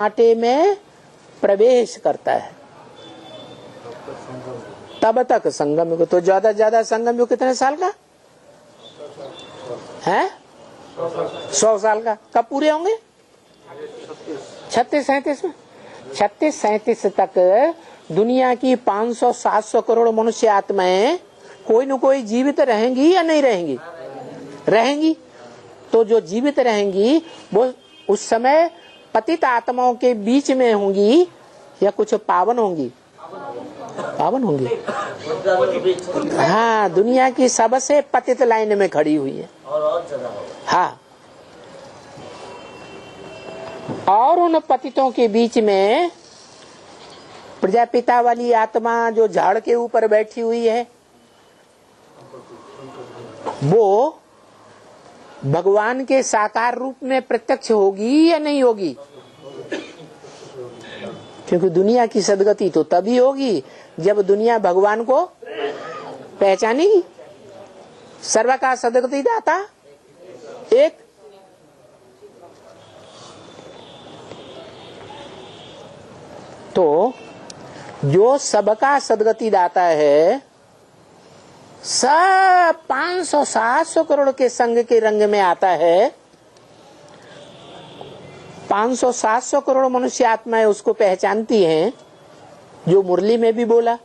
कांटे में प्रवेश करता है तब तक संगम युग। तो ज्यादा ज्यादा संगम युग कितने साल का है? 100 साल का। कब पूरे होंगे? 36-37 में। 36-37 तक दुनिया की 500-700 करोड़ मनुष्य आत्माएं कोई न कोई जीवित रहेंगी या नहीं रहेंगी? रहेंगी। तो जो जीवित रहेंगी वो उस समय पतित आत्माओं के बीच में होंगी या कुछ पावन होंगी? पावन होंगी। हाँ, दुनिया की सबसे पतित लाइन में खड़ी हुई है। हाँ, और उन पतितों के बीच में प्रजापिता वाली आत्मा जो झाड़ के ऊपर बैठी हुई है, वो भगवान के साकार रूप में प्रत्यक्ष होगी या नहीं होगी? क्योंकि दुनिया की सदगति तो तभी होगी जब दुनिया भगवान को पहचानेगी। सर्व का सदगति दाता एक। तो जो सबका सदगति दाता है, सब 500-700 करोड़ के संग के रंग में आता है। 500-700 करोड़ मनुष्य आत्माएं उसको पहचानती हैं, जो मुरली में भी बोला।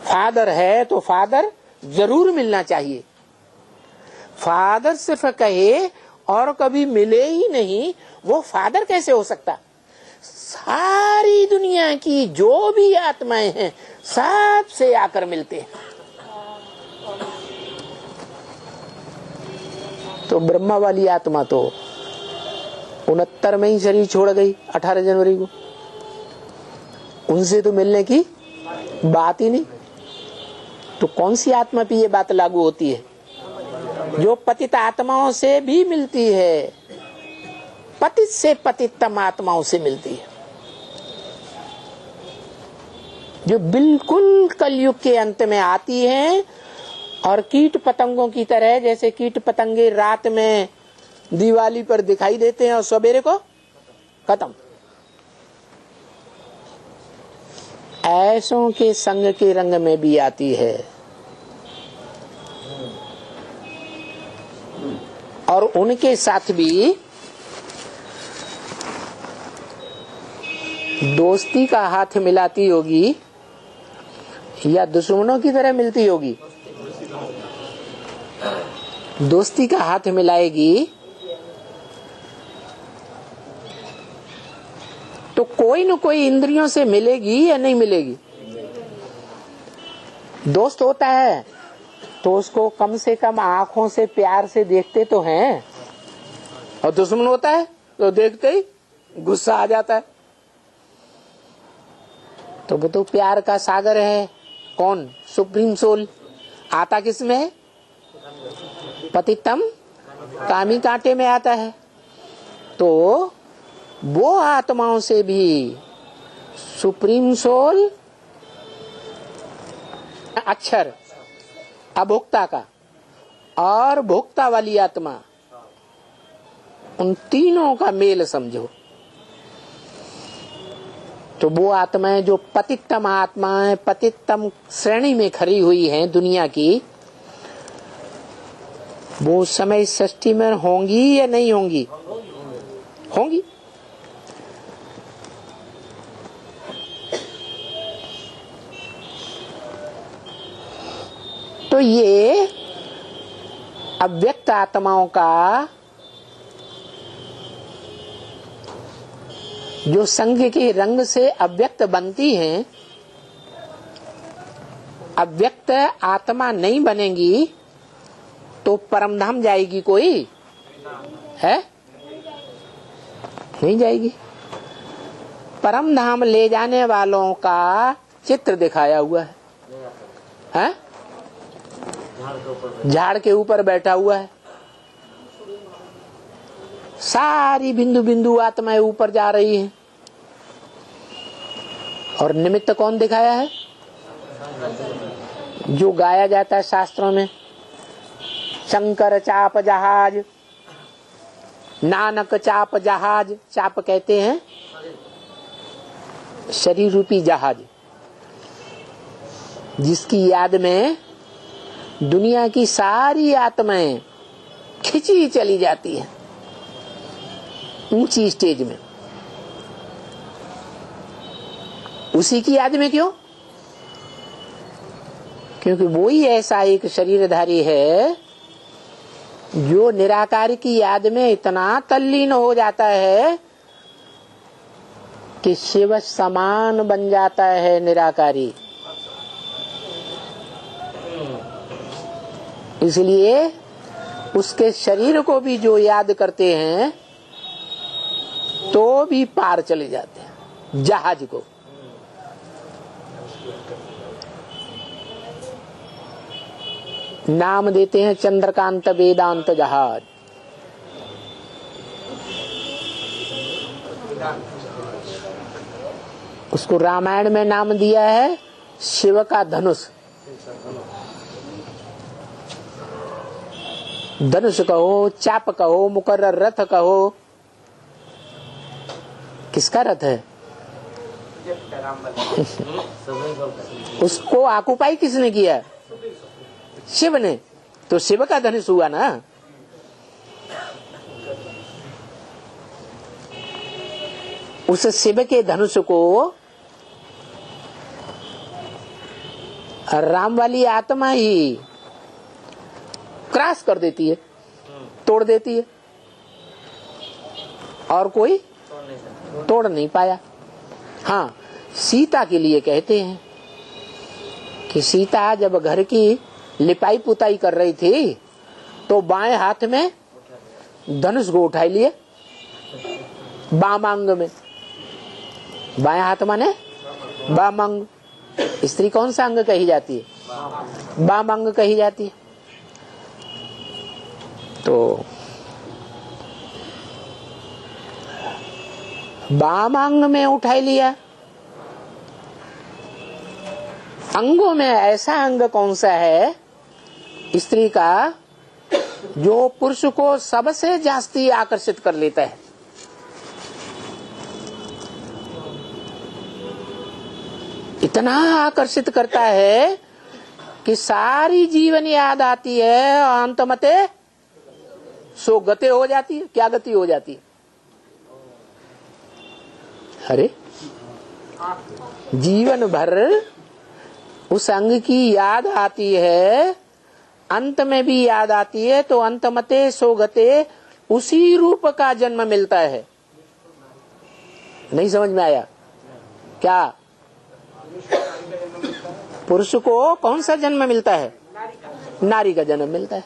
फादर है तो फादर जरूर मिलना चाहिए। फादर सिर्फ कहे और कभी मिले ही नहीं, वो फादर कैसे हो सकता? सारी दुनिया की जो भी आत्माएं हैं सब से आकर मिलते हैं। तो ब्रह्मा वाली आत्मा तो 69 में ही शरीर छोड़ गई 18 जनवरी को। उनसे तो मिलने की बात ही नहीं। तो कौन सी आत्मा पे ये बात लागू होती है? जो पतित आत्माओं से भी मिलती है, पतित से पतितम आत्माओं से मिलती है, जो बिल्कुल कलयुग के अंत में आती हैं और कीट पतंगों की तरह, जैसे कीट पतंगे रात में दिवाली पर दिखाई देते हैं और सवेरे को खत्म, ऐसों के संग के रंग में भी आती है। और उनके साथ भी दोस्ती का हाथ मिलाती होगी या दुश्मनों की तरह मिलती होगी? दोस्ती का हाथ मिलाएगी तो कोई न कोई इंद्रियों से मिलेगी या नहीं मिलेगी? दोस्त होता है तो उसको कम से कम आंखों से प्यार से देखते तो हैं, और दुश्मन होता है तो देखते ही गुस्सा आ जाता है। तो वो तो प्यार का सागर है। कौन? Supreme soul. आता किस में है? पतितम कामी कांटे में आता है। तो वो आत्माओं से भी सुप्रीम सोल, अक्षर अभोक्ता का, और भोक्ता वाली आत्मा, उन तीनों का मेल समझो। तो वो आत्माएं जो पतितम आत्माएं, पतितम श्रेणी में खड़ी हुई हैं दुनिया की, वो समय सृष्टि में होंगी या नहीं होंगी? होंगी। तो ये अव्यक्त आत्माओं का जो संग के रंग से अव्यक्त बनती हैं, अव्यक्त आत्मा नहीं बनेंगी तो परमधाम जाएगी कोई है? नहीं जाएगी। परमधाम ले जाने वालों का चित्र दिखाया हुआ है? झाड़ के ऊपर बैठा हुआ है। सारी बिंदु बिंदु आत्माएं ऊपर जा रही हैं। और निमित्त कौन दिखाया है? जो गाया जाता है शास्त्रों में, शंकर चाप जहाज, नानक चाप जहाज, चाप कहते हैं शरीर रूपी जहाज, जिसकी याद में दुनिया की सारी आत्माएं खिंची चली जाती हैं ऊंची स्टेज में। उसी की याद में क्यों? क्योंकि वो ही ऐसा एक शरीरधारी है जो निराकार की याद में इतना तल्लीन हो जाता है कि शिव समान बन जाता है निराकारी। इसलिए उसके शरीर को भी जो याद करते हैं तो भी पार चले जाते हैं जहाज को। नाम देते हैं चंद्रकांत वेदांत जहाज। उसको रामायण में नाम दिया है शिव का धनुष। धनुष कहो, चाप कहो, मुकर्रर रथ कहो, किसका रथ है? उसको आकुपाई किसने किया? शिव ने। तो शिव का धनुष हुआ ना। उस शिव के धनुष को राम वाली आत्मा ही क्रॉस कर देती है, तोड़ देती है, और कोई तोड़ नहीं पाया। हाँ, सीता के लिए कहते हैं कि सीता जब घर की लिपाई पुताई कर रही थी तो बाएं हाथ में धनुष को उठाई लिए, बामांग में। बाएं हाथ माने बामांग। स्त्री कौन सा अंग कही जाती है? बामांग कही जाती है। तो बामांग में उठाई लिया। अंगों में ऐसा अंग कौन सा है स्त्री का जो पुरुष को सबसे जास्ती आकर्षित कर लेता है? इतना आकर्षित करता है कि सारी जीवन याद आती है, अंत मते सो गते हो जाती है। क्या गति हो जाती है? अरे जीवन भर उस अंग की याद आती है, अंत में भी याद आती है, तो अंत मते सो गते उसी रूप का जन्म मिलता है। नहीं समझ में आया क्या? पुरुष को कौन सा जन्म मिलता है? नारी का जन्म मिलता है।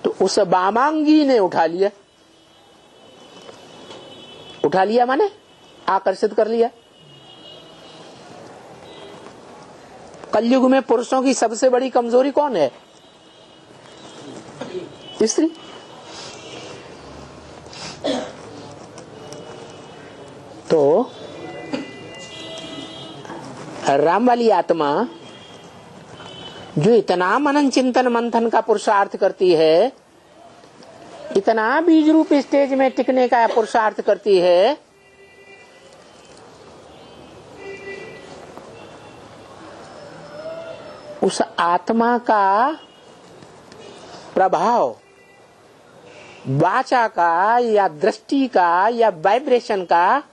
तो उस बामांगी ने उठा लिया। उठा लिया माने आकर्षित कर लिया। कलयुग में पुरुषों की सबसे बड़ी कमजोरी कौन है? स्त्री। तो राम वाली आत्मा जो इतना मनन चिंतन मंथन का पुरुषार्थ करती है, इतना बीज रूप स्टेज में टिकने का पुरुषार्थ करती है, उस आत्मा का प्रभाव वाचा का या दृष्टि का या वाइब्रेशन का,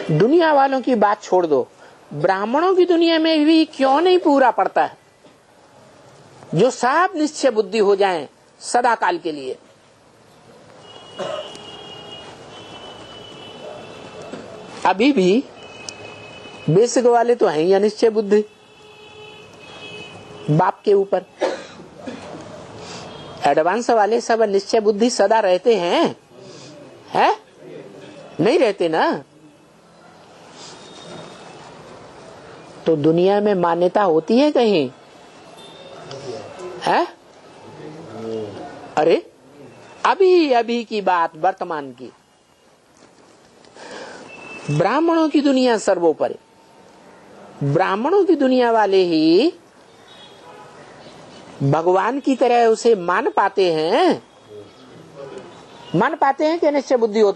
दुनिया वालों की बात छोड़ दो, ब्राह्मणों की दुनिया में भी क्यों नहीं पूरा पड़ता है, जो सब निश्चय बुद्धि हो जाएं सदा काल के लिए। अभी भी बेसिक वाले तो हैं ही अनिश्चय बुद्धि बाप के ऊपर। एडवांस वाले सब निश्चय बुद्धि सदा रहते हैं? नहीं रहते ना। तो दुनिया में मान्यता होती है कहीं? है? अरे अभी अभी की बात, वर्तमान की। ब्राह्मणों की दुनिया सर्वोपरि। ब्राह्मणों की दुनिया वाले ही भगवान की तरह उसे मान पाते हैं कि निश्चय बुद्धि होती